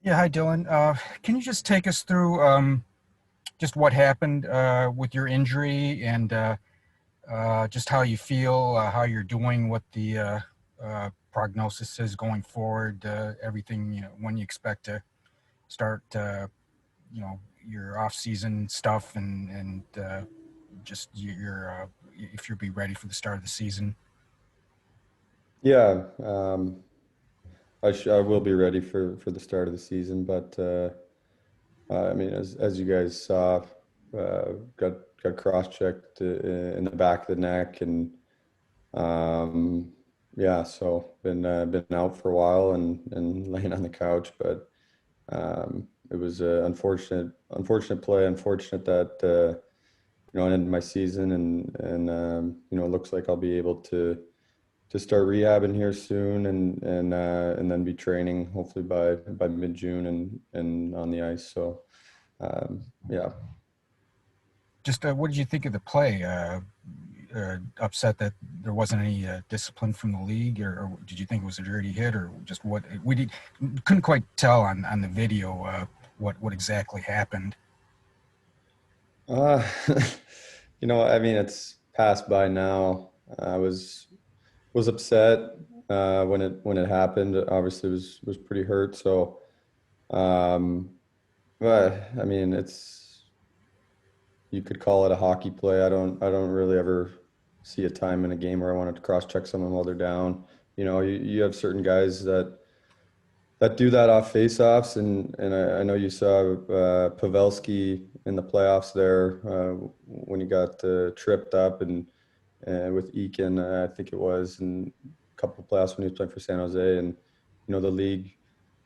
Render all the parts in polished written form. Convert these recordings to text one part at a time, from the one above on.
Yeah, hi Dylan. Can you just take us through just what happened with your injury and just how you feel, how you're doing, what the prognosis is going forward, everything, when you expect to start, your off-season stuff and just if you'll be ready for the start of the season. Yeah, I will be ready for the start of the season, but I mean, as you guys saw, got cross-checked in the back of the neck, and um, yeah, so been out for a while and laying on the couch, but it was a unfortunate play, unfortunate that I ended my season, and it looks like I'll be able to start rehabbing here soon and then be training hopefully by mid-June and on the ice. So yeah. Just what did you think of the play? Upset that there wasn't any discipline from the league, or did you think it was a dirty hit, or just what couldn't quite tell on the video what exactly happened? Uh I mean it's passed by now. I was upset when it happened. Obviously was pretty hurt. So um but I mean it's you could call it a hockey play. I don't really ever see a time in a game where I wanted to cross check someone while they're down. You have certain guys that do that off faceoffs, and I know you saw Pavelski in the playoffs there when he got tripped up and with Eakin, I think it was, and a couple of playoffs when he was playing for San Jose, and the league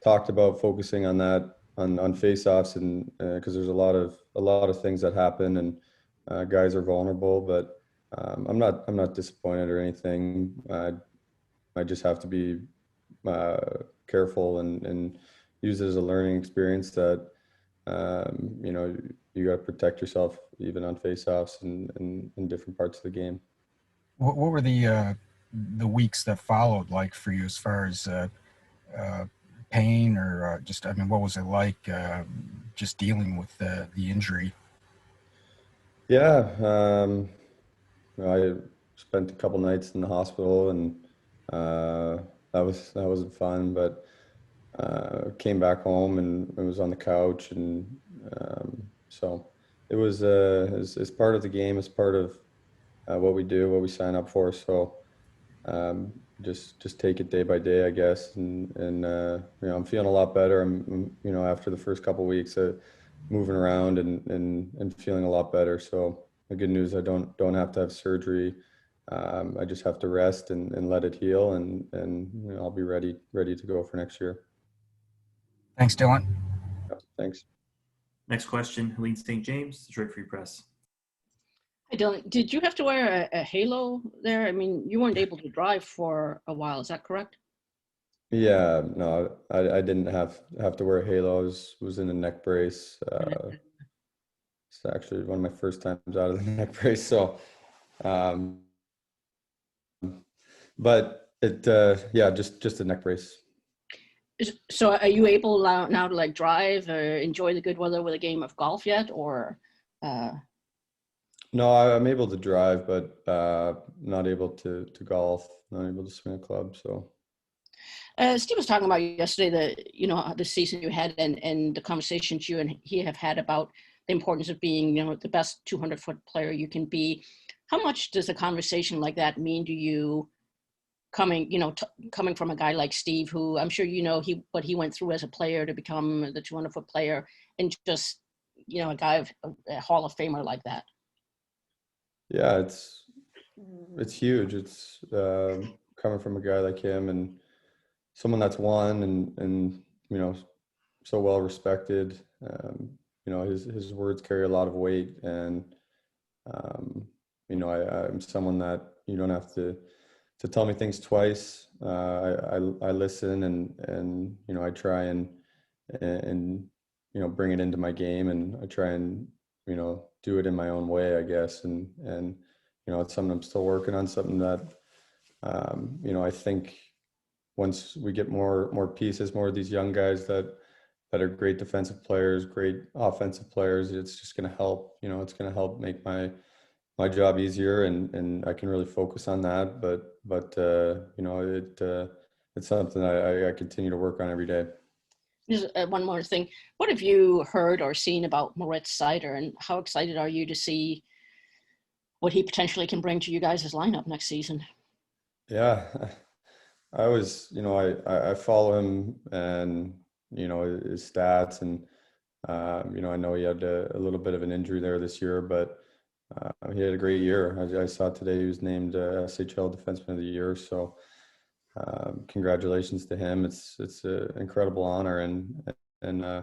talked about focusing on that on faceoffs, and because there's a lot of things that happen, and guys are vulnerable, but I'm not disappointed or anything. I just have to be uh, careful and use it as a learning experience that you got to protect yourself even on faceoffs and in different parts of the game. What were the weeks that followed like for you as far as uh, pain or just I mean, what was it like just dealing with the injury? Yeah, I spent a couple nights in the hospital, and uh, that wasn't fun. But came back home and was on the couch, and so it was as part of the game, as part of what we do, what we sign up for. So um, just take it day by day, I guess. And I'm feeling a lot better. After the first couple weeks, moving around and feeling a lot better. So the good news, I don't have to have surgery. I just have to rest and let it heal, and I'll be ready to go for next year. Thanks, Dylan. Yep, thanks. Next question, Helene St. James, Detroit Free Press. Hi, Dylan. Did you have to wear a halo there? I mean, you weren't able to drive for a while. Is that correct? Yeah, no, I didn't have to wear a halo. I was in a neck brace. It's actually one of my first times out of the neck brace. So, um, but yeah, just a neck brace. So are you able now to like drive or enjoy the good weather with a game of golf yet? Or, uh, No, I'm able to drive, but not able to golf, not able to swing a club. So, Steve was talking about yesterday the season you had and the conversations you and he have had about the importance of being, the best 200-foot player you can be. How much does a conversation like that mean to you coming from a guy like Steve, who I'm sure what he went through as a player to become the 200-foot player, and just a guy of a Hall of Famer like that. yeah, it's huge. It's coming from a guy like him and someone that's won and so well respected. His words carry a lot of weight, and um, I'm someone that you don't have to tell me things twice. I listen and I try and bring it into my game, and I try and do it in my own way, I guess. And it's something I'm still working on, something that I think once we get more pieces, more of these young guys that that are great defensive players, great offensive players. It's just going to help. It's going to help make my job easier, and I can really focus on that. But it's something I continue to work on every day. Just one more thing. What have you heard or seen about Moritz Seider, and how excited are you to see what he potentially can bring to you guys' lineup next season? Yeah, I was, I follow him and, his stats and, I know he had a little bit of an injury there this year, but he had a great year. I saw today he was named SHL Defenseman of the Year. So congratulations to him. It's an incredible honor. And I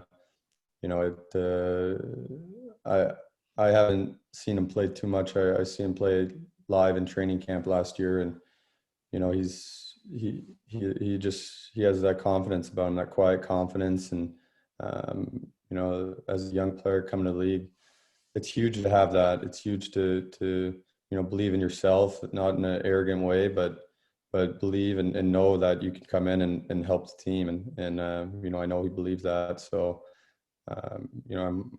haven't seen him play too much. I see him play live in training camp last year, and he has that confidence about him, that quiet confidence. And as a young player coming to the league, it's huge to have that. It's huge to believe in yourself, not in an arrogant way, but believe and know that you can come in and help the team. And I know he believes that. So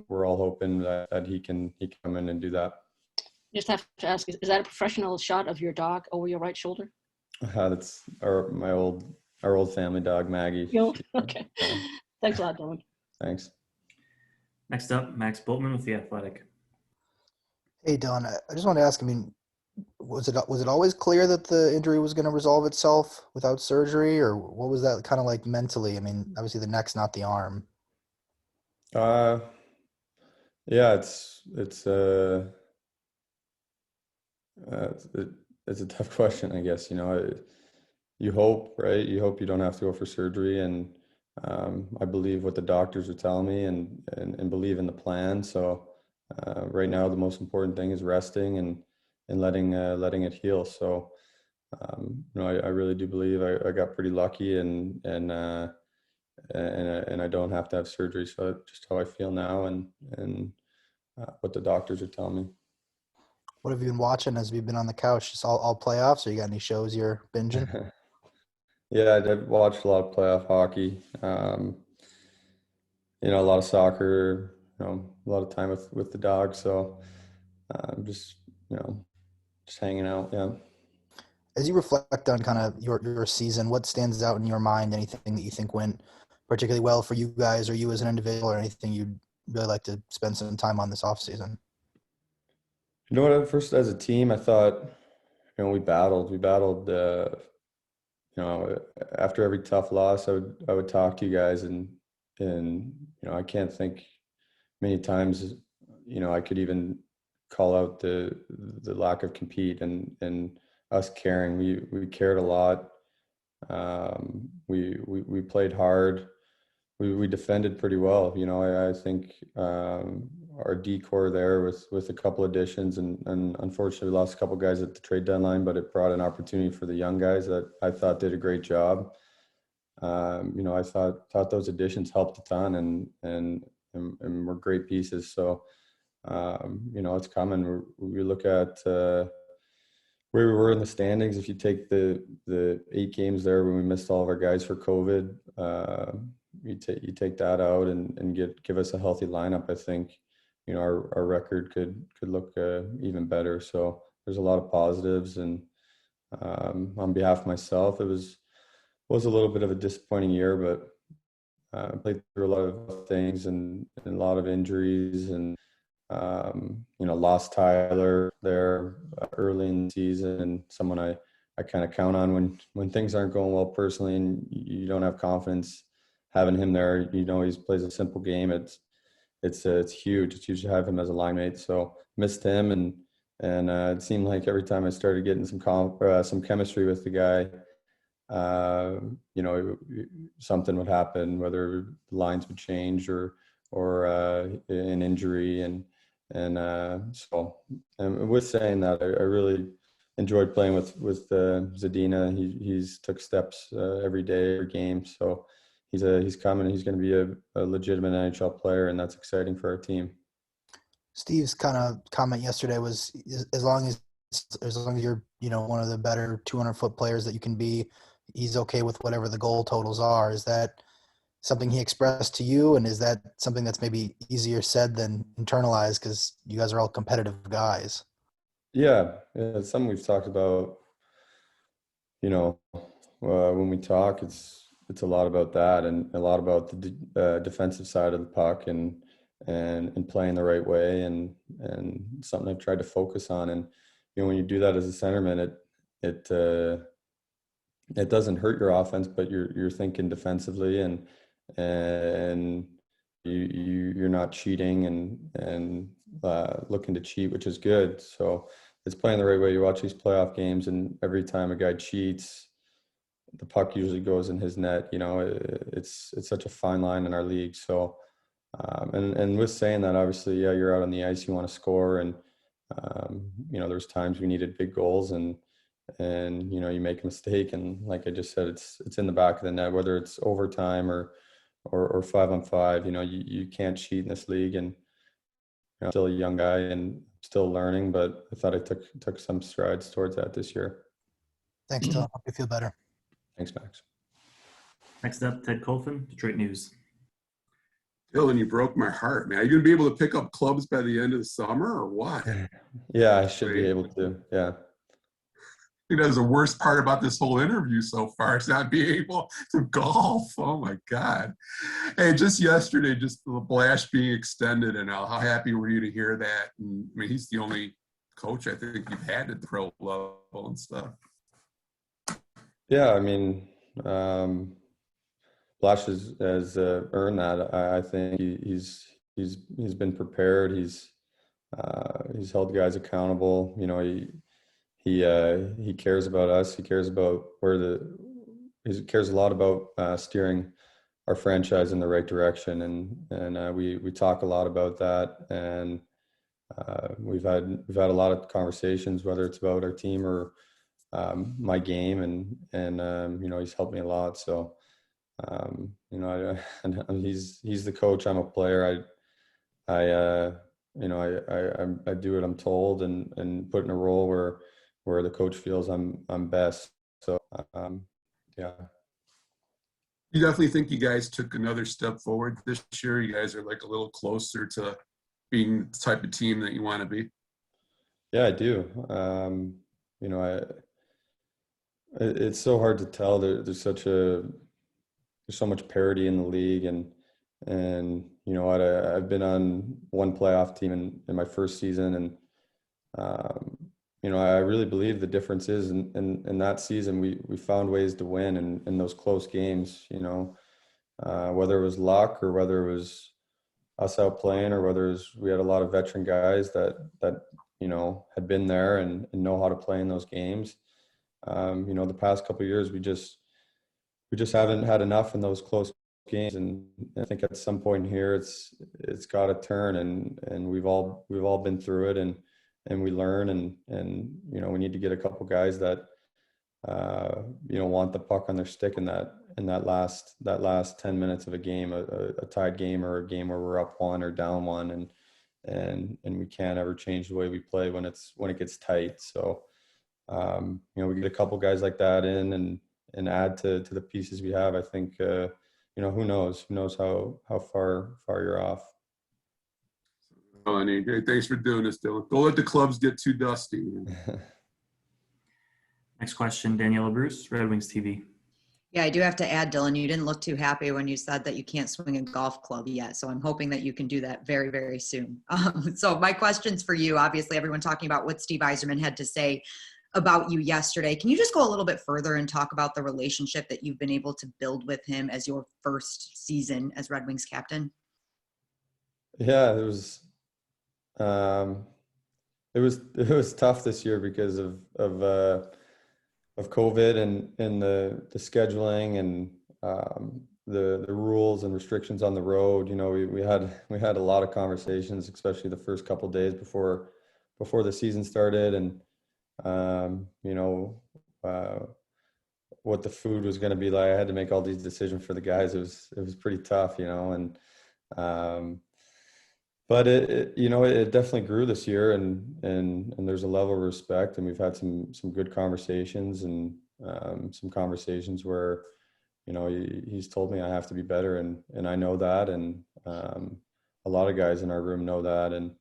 we're all hoping that he can come in and do that. Just have to ask, is that a professional shot of your dog over your right shoulder? That's our old family dog, Maggie. Okay. Thanks a lot, Dylan. Thanks. Next up, Max Boltman with The Athletic. Hey, Dylan, I just wanted to ask, was it always clear that the injury was going to resolve itself without surgery, or what was that kind of like mentally? Obviously the neck's not the arm. Yeah, it's a tough question, I guess. You hope, right? You hope you don't have to go for surgery, and I believe what the doctors are telling me, and believe in the plan. So right now, the most important thing is resting and letting it heal. So I really do believe I got pretty lucky, and I don't have to have surgery. So just how I feel now, and what the doctors are telling me. What have you been watching as we've been on the couch? Just all playoffs, or you got any shows you're binging? Yeah, I've watched a lot of playoff hockey. A lot of soccer. A lot of time with the dog. So just just hanging out. Yeah. As you reflect on kind of your season, what stands out in your mind? Anything that you think went particularly well for you guys, or you as an individual, or anything you'd really like to spend some time on this off season? You know what? At first, as a team, I thought, we battled. We battled. After every tough loss, I would talk to you guys, and I can't think many times, I could even call out the lack of compete and us caring. We cared a lot. We played hard. We defended pretty well. I think our decor there with a couple additions, and unfortunately we lost a couple guys at the trade deadline, but it brought an opportunity for the young guys that I thought did a great job. I thought those additions helped a ton, and were great pieces. So it's coming. We look at where we were in the standings. If you take the 8 games there when we missed all of our guys for COVID, you take that out and give us a healthy lineup. I think our record could look even better. So there's a lot of positives, and on behalf of myself, it was a little bit of a disappointing year, but I played through a lot of things and a lot of injuries, and lost Tyler there early in the season, and someone I kind of count on when things aren't going well personally, and you don't have confidence having him there. He plays a simple game. It's huge. It's huge to have him as a line mate. So missed him, and it seemed like every time I started getting some chemistry with the guy, something would happen, whether the lines would change or an injury, and so, and with saying that, I really enjoyed playing with Zadina. He's took steps every day, every game. So he's coming. He's going to be a legitimate NHL player, and that's exciting for our team. Steve's kind of comment yesterday was, as long as you're one of the better 200-foot players that you can be, he's okay with whatever the goal totals are. Is that something he expressed to you? And is that something that's maybe easier said than internalized because you guys are all competitive guys? Yeah, it's something we've talked about. When we talk, it's a lot about that and a lot about the defensive side of the puck and playing the right way and something I've tried to focus on. And when you do that as a centerman, it doesn't hurt your offense, but you're thinking defensively and you're not cheating and looking to cheat, which is good. So it's playing the right way. You watch these playoff games, and every time a guy cheats, the puck usually goes in his net. It's such a fine line in our league. So, and with saying that, obviously, yeah, you're out on the ice, you want to score, and there's times we needed big goals, and you make a mistake, and like I just said, it's in the back of the net, whether it's overtime or 5-on-5. You can't cheat in this league, and I'm still a young guy and still learning, but I thought I took some strides towards that this year. Thanks, Tom. Hope you feel better. Thanks, Max. Next up, Ted Colfin, Detroit News. Dylan, you broke my heart, man. Are you going to be able to pick up clubs by the end of the summer or what? Yeah, I should be able to. Yeah. I think that's the worst part about this whole interview so far is not being able to golf. Oh my God. Hey, just yesterday, just the Blash being extended, and how happy were you to hear that? And I mean, he's the only coach I think you've had at the pro level and stuff. Yeah, I mean, Blash has earned that. I think he's been prepared. He's held guys accountable. He cares about us. He cares about he cares a lot about steering our franchise in the right direction, and we talk a lot about that. And we've had a lot of conversations, whether it's about our team or my game, and he's helped me a lot. So and he's the coach. I'm a player. I do what I'm told and put in a role where the coach feels I'm best. So yeah. You definitely think you guys took another step forward this year? You guys are like a little closer to being the type of team that you want to be? Yeah, I do. It's so hard to tell. There's so much parity in the league, and I've been on one playoff team in my first season, and I really believe the difference is in that season we found ways to win in those close games. Whether it was luck or whether it was us out playing or whether it was we had a lot of veteran guys that had been there and know how to play in those games. The past couple of years we just haven't had enough in those close games, and I think at some point here it's got to turn, and we've all been through it, and we learn, and we need to get a couple guys that want the puck on their stick in that last 10 minutes of a game, a tied game or a game where we're up one or down one, and we can't ever change the way we play when it gets tight. So we get a couple guys like that in and add to the pieces we have. I think who knows how far you're off. Oh, hey, thanks for doing this, Dylan. Don't let the clubs get too dusty. Next question, Daniela Bruce, Red Wings TV. Yeah, I do have to add, Dylan, you didn't look too happy when you said that you can't swing a golf club yet. So I'm hoping that you can do that very, very soon. So my question's for you. Obviously, everyone talking about what Steve Yzerman had to say about you yesterday. Can you just go a little bit further and talk about the relationship that you've been able to build with him as your first season as Red Wings captain? Yeah, it was tough this year because of COVID and the scheduling and the rules and restrictions on the road. We had a lot of conversations, especially the first couple of days before the season started, and what the food was going to be like. I had to make all these decisions for the guys. It was pretty tough, and but it definitely grew this year, and there's a level of respect, and we've had some good conversations, and some conversations where he's told me I have to be better, and I know that, and a lot of guys in our room know that, and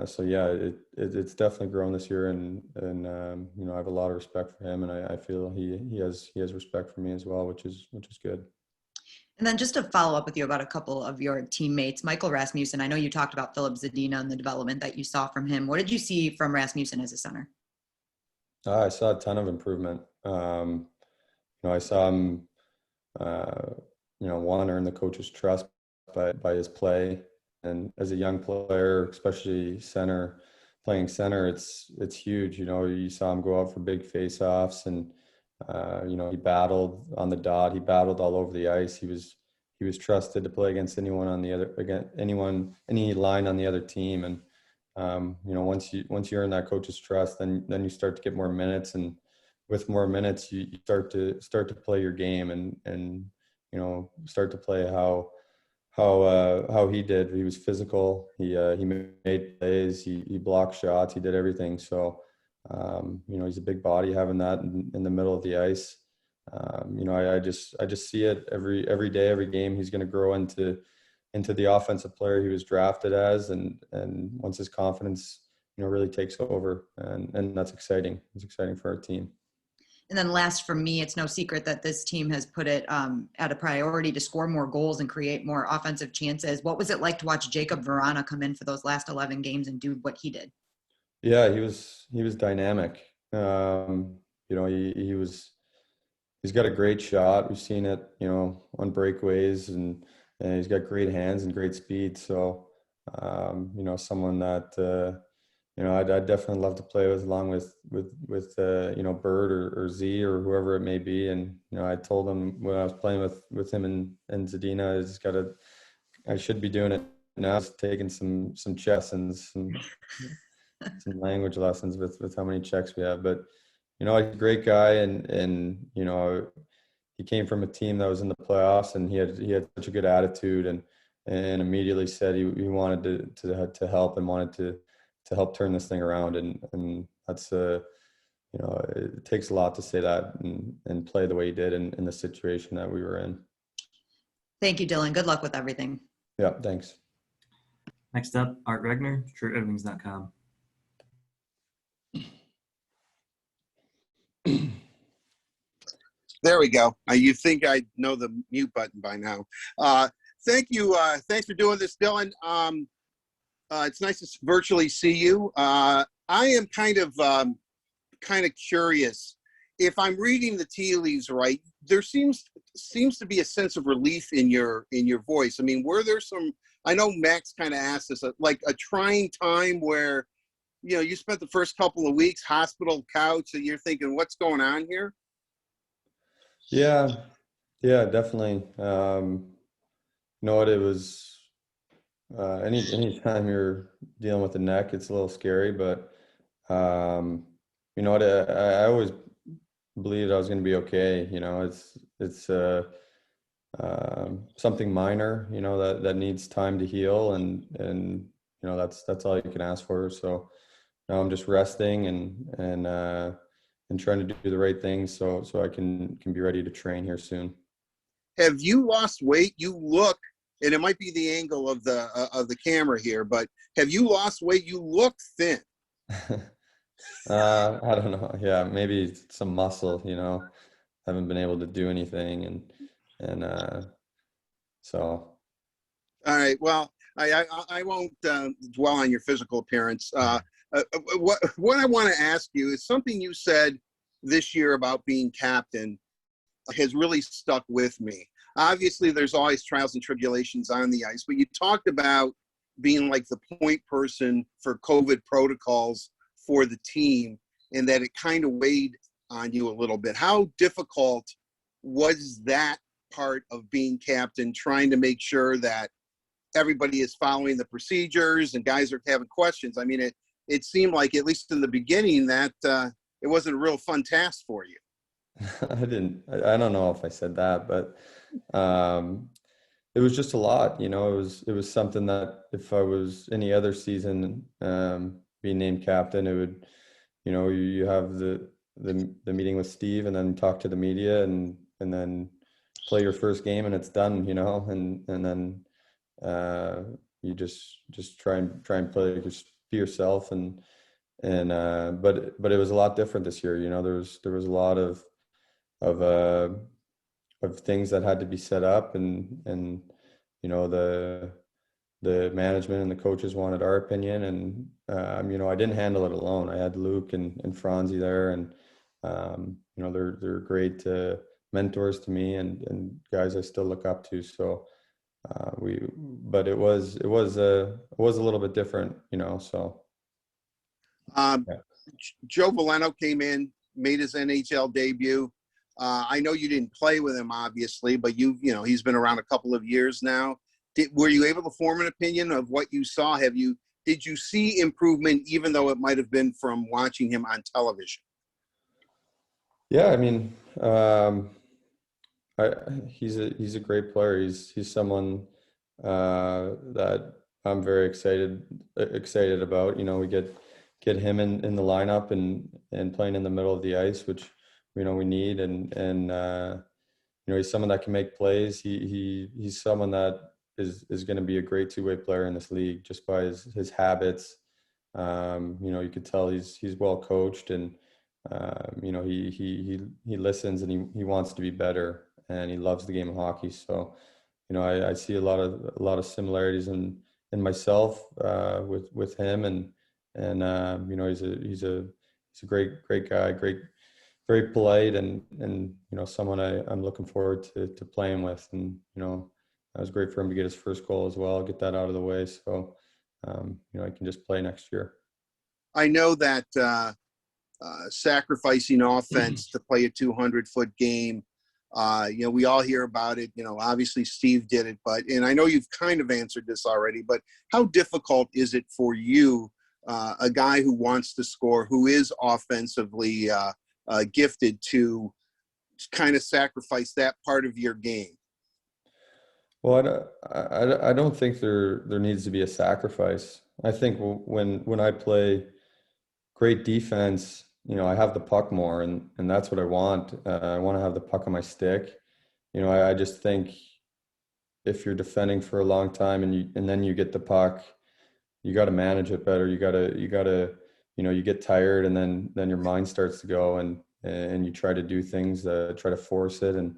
so yeah, it's definitely grown this year, and I have a lot of respect for him, and I feel he has respect for me as well, which is good. And then just to follow up with you about a couple of your teammates, Michael Rasmussen, I know you talked about Philip Zadina and the development that you saw from him. What did you see from Rasmussen as a center? I saw a ton of improvement. I saw him, one, earn the coach's trust by his play, and as a young player, especially playing center, it's huge. You saw him go out for big face-offs, and he battled on the dot. He battled all over the ice. He was trusted to play against any line on the other team, and once you earn that coach's trust, then you start to get more minutes, and with more minutes, you start to play your game, and start to play how he did. He was physical. He made plays. He blocked shots. He did everything. So he's a big body. Having that in the middle of the ice, I just see it every day, every game. He's going to grow into the offensive player he was drafted as, and once his confidence really takes over, and that's exciting. It's exciting for our team. And then last for me, it's no secret that this team has put it at a priority to score more goals and create more offensive chances. What was it like to watch Jacob Verana come in for those last 11 games and do what he did? Yeah, he was dynamic. He's got a great shot. We've seen it, on breakaways, and he's got great hands and great speed. So, someone that I'd definitely love to play with, along with Bird or Z or whoever it may be. And I told him when I was playing with him and Zadina, I should be doing it now. Just taking some chess and some language lessons with how many checks we have. But he's a great guy, and he came from a team that was in the playoffs, and he had such a good attitude, and immediately said he wanted to help, and wanted to help turn this thing around, and that's it takes a lot to say that and play the way he did in the situation that we were in. Thank you, Dylan. Good luck with everything. Yeah, thanks. Next up, Art Regner, TrueEvans.com. There we go. You think I know the mute button by now. Thank you. Thanks for doing this, Dylan. It's nice to virtually see you. I am kind of curious. If I'm reading the tea leaves right, there seems to be a sense of relief in your voice. I mean, were there some? I know Max kind of asked this, like a trying time where, you spent the first couple of weeks hospital couch, and you're thinking, what's going on here? Yeah, definitely. It was any time you're dealing with the neck, it's a little scary, but I always believed I was going to be okay. It's something minor, that needs time to heal, and that's all you can ask for. So now I'm just resting and trying to do the right things so I can be ready to train here soon. Have you lost weight? You look, and it might be the angle of the camera here, but have you lost weight? You look thin. I don't know. Yeah, maybe some muscle, haven't been able to do anything, and so. All right. Well, I won't dwell on your physical appearance. What I want to ask you is something you said this year about being captain has really stuck with me. Obviously, there's always trials and tribulations on the ice, but you talked about being like the point person for COVID protocols for the team, and that it kind of weighed on you a little bit. How difficult was that part of being captain, trying to make sure that everybody is following the procedures and guys are having questions? I mean, it seemed like, at least in the beginning, that it wasn't a real fun task for you. I don't know if I said that, but it was just a lot. It was something that if I was any other season being named captain, it would, you have the meeting with Steve, and then talk to the media, and then play your first game, and it's done, you know, and then you just try and play, just be yourself, but it was a lot different this year. You know, there was a lot of uh, of things that had to be set up, and you know, the management and the coaches wanted our opinion, and you know, I didn't handle it alone. I had Luke and Franzi there, and you know, they're great mentors to me, and guys I still look up to. So but it was a little bit different, you know. So Um, yeah. Joe Valeno came in, made his NHL debut. I know you didn't play with him, obviously, but you know, he's been around a couple of years now. Were you able to form an opinion of what you saw? Did you see improvement, even though it might have been from watching him on television? Yeah, I mean, he's a great player. He's someone that I'm very excited about. You know, we get him in the lineup, and playing in the middle of the ice, which, you know, we need, and you know, he's someone that can make plays. He's someone that is going to be a great two-way player in this league, just by his habits. You know, you could tell he's well coached, and you know, he listens, and he wants to be better, and he loves the game of hockey. So, you know, I see a lot of similarities in myself with him, and you know, he's a great guy, very polite, and you know, someone I'm looking forward to playing with. And you know, it was great for him to get his first goal as well, get that out of the way, so you know, I can just play next year. I know that sacrificing offense to play a 200-foot game, you know, we all hear about it. You know, obviously Steve did it, and I know you've kind of answered this already, but how difficult is it for you, a guy who wants to score, who is offensively gifted, to kind of sacrifice that part of your game? Well, I don't think there needs to be a sacrifice. I think when I play great defense, you know, I have the puck more, and that's what I want. I want to have the puck on my stick. You know, I just think if you're defending for a long time, and then you get the puck, you got to manage it better. You got to, you know, you get tired, and then your mind starts to go, and you try to do things, try to force it, and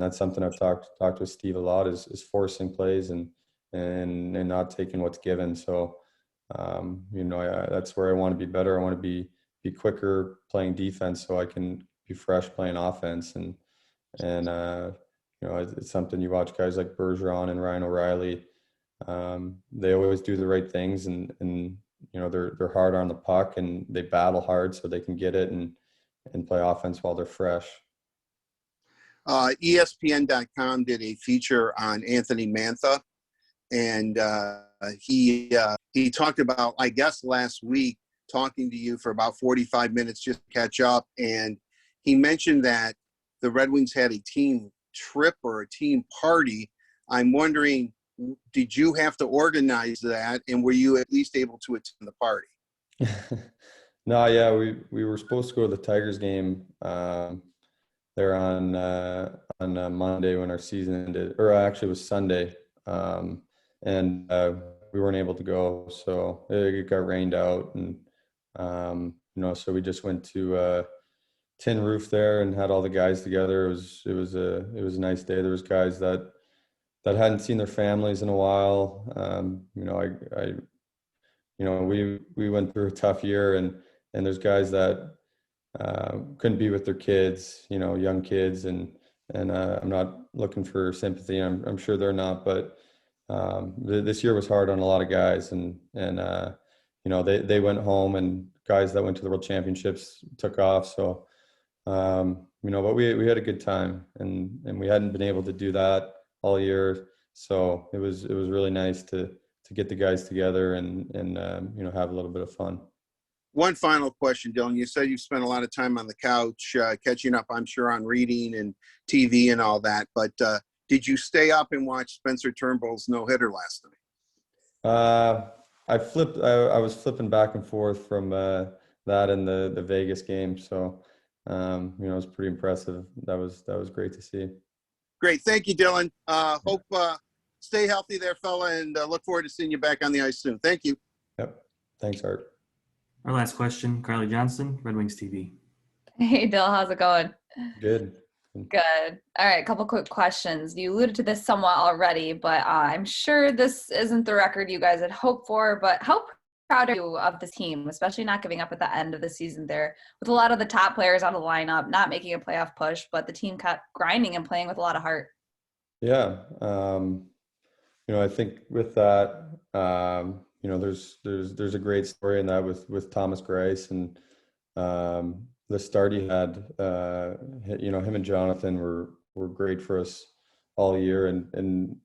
that's something I've talked with Steve a lot, is forcing plays, and not taking what's given. So you know, that's where I want to be better. I want to be quicker playing defense, so I can be fresh playing offense, and you know, it's something you watch guys like Bergeron and Ryan O'Reilly. They always do the right things, and you know, they're hard on the puck, and they battle hard so they can get it, and play offense while they're fresh. ESPN.com did a feature on Anthony Mantha, and he talked about, I guess last week, talking to you for about 45 minutes just to catch up, and he mentioned that the Red Wings had a team trip or a team party. I'm wondering, did you have to organize that, and were you at least able to attend the party? No, yeah, we were supposed to go to the Tigers game there on Monday when our season ended, or actually it was Sunday, and we weren't able to go, so it got rained out, and you know, so we just went to Tin Roof there and had all the guys together. It was a nice day. There was guys that hadn't seen their families in a while. You know, I you know, we went through a tough year, and there's guys that couldn't be with their kids, you know, young kids, and I'm not looking for sympathy. I'm sure they're not, but this year was hard on a lot of guys, and you know, they went home, and guys that went to the World Championships took off. So you know, but we had a good time, and we hadn't been able to do that all year, so it was really nice to get the guys together, and you know, have a little bit of fun. One final question, Dylan. You said you spent a lot of time on the couch, catching up, I'm sure, on reading and TV and all that. But did you stay up and watch Spencer Turnbull's no-hitter last night? I was flipping back and forth from that and the Vegas game. So, it was pretty impressive. That was great to see. Great. Thank you, Dylan. Hope stay healthy there, fella, and look forward to seeing you back on the ice soon. Thank you. Yep. Thanks, Art. Our last question, Carly Johnson, Red Wings TV. Hey, Bill, how's it going? Good. Good. All right, a couple quick questions. You alluded to this somewhat already, but I'm sure this isn't the record you guys had hoped for, but how proud are you of this team, especially not giving up at the end of the season there with a lot of the top players on the lineup, not making a playoff push, but the team kept grinding and playing with a lot of heart? Yeah. I think with that, there's a great story in that with Thomas Greiss and the start he had. Him and Jonathan were great for us all year, and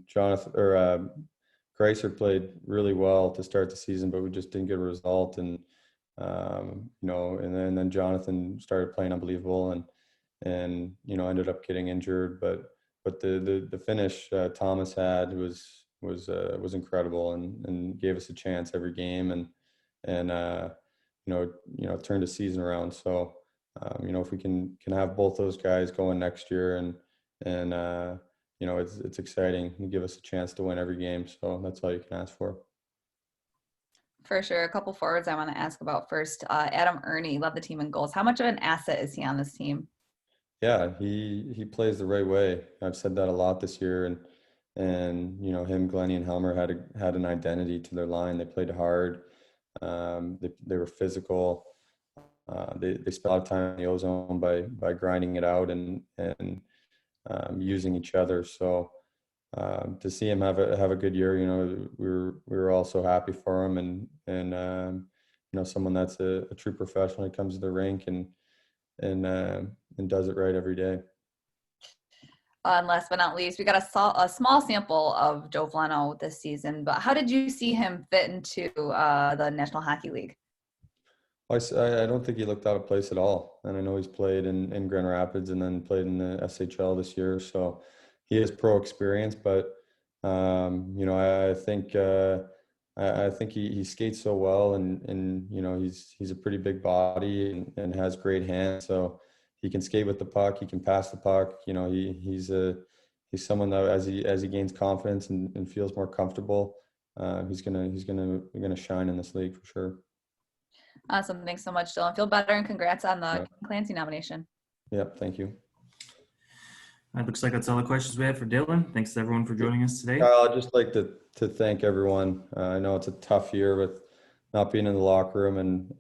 Jonathan or Greiser played really well to start the season, but we just didn't get a result. And and then Jonathan started playing unbelievable, and ended up getting injured. But the finish Thomas had was incredible, and gave us a chance every game, and turned the season around. So if we can have both those guys going next year, and it's exciting. You give us a chance to win every game, so that's all you can ask for. For sure. A couple forwards I want to ask about first. Adam Ernie, love the team in goals. How much of an asset is he on this team? Yeah, he plays the right way. I've said that a lot this year, and him, Glennie, and Helmer had an identity to their line. They played hard. They were physical. They spent a lot of time in the ozone by grinding it out and using each other. So to see him have a good year, we were all so happy for him, and someone that's a true professional. He comes to the rink and does it right every day. And last but not least, we got a small sample of Joe Flano this season, but how did you see him fit into the National Hockey League? I don't think he looked out of place at all. And I know he's played in Grand Rapids and then played in the SHL this year. So he has pro experience, but I think he skates so well, and he's a pretty big body and has great hands. So he can skate with the puck. He can pass the puck. He's someone that as he gains confidence and feels more comfortable, he's gonna shine in this league for sure. Awesome. Thanks so much, Dylan. Feel better, and congrats on the Yeah. Ken Clancy nomination. Yep. Thank you. It looks like that's all the questions we have for Dylan. Thanks to everyone for joining us today. I'd just like to thank everyone. I know it's a tough year with not being in the locker room, and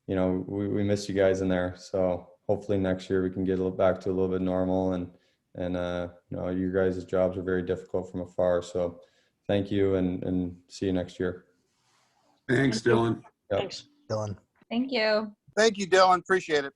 we miss you guys in there. So hopefully next year we can get back to a little bit normal, and you guys' jobs are very difficult from afar. So thank you, and see you next year. Thanks, Thank you. Dylan. Yep. Thanks. Dylan. Thank you. Thank you, Dylan. Appreciate it.